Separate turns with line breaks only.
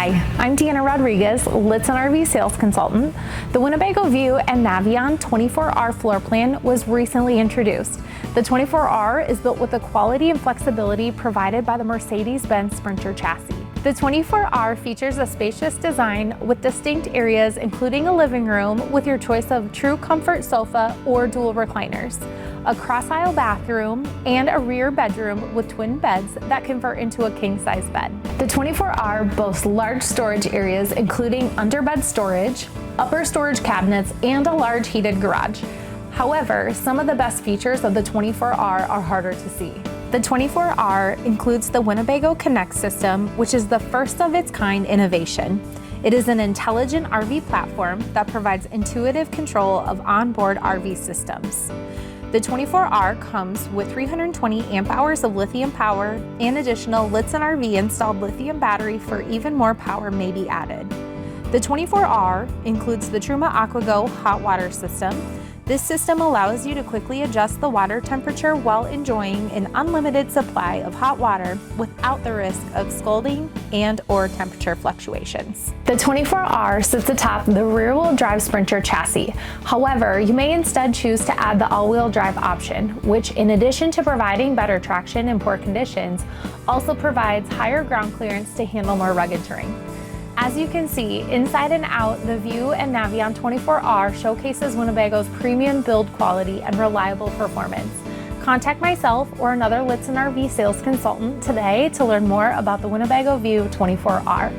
Hi, I'm Deanna Rodriguez, Lichtsinn RV sales consultant. The Winnebago View and Navion 24R Floorplan was recently introduced. The 24R is built with the quality and flexibility provided by the Mercedes-Benz Sprinter chassis. The 24R features a spacious design with distinct areas, including a living room with your choice of true comfort sofa or dual recliners, a cross-aisle bathroom, and a rear bedroom with twin beds that convert into a king-size bed. The 24R boasts large storage areas, including underbed storage, upper storage cabinets, and a large heated garage. However, some of the best features of the 24R are harder to see. The 24R includes the Winnebago Connect system, which is the first of its kind innovation. It is an intelligent RV platform that provides intuitive control of onboard RV systems. The 24R comes with 320 amp hours of lithium power and additional Lichtsinn RV installed lithium battery for even more power may be added. The 24R includes the Truma AquaGo hot water system. This system allows you to quickly adjust the water temperature while enjoying an unlimited supply of hot water without the risk of scalding and/or temperature fluctuations. The 24R sits atop the rear-wheel drive Sprinter chassis. However, you may instead choose to add the all-wheel drive option, which in addition to providing better traction in poor conditions, also provides higher ground clearance to handle more rugged terrain. As you can see, inside and out, the View and Navion 24R showcases Winnebago's premium build quality and reliable performance. Contact myself or another Lichtsinn RV sales consultant today to learn more about the Winnebago View 24R.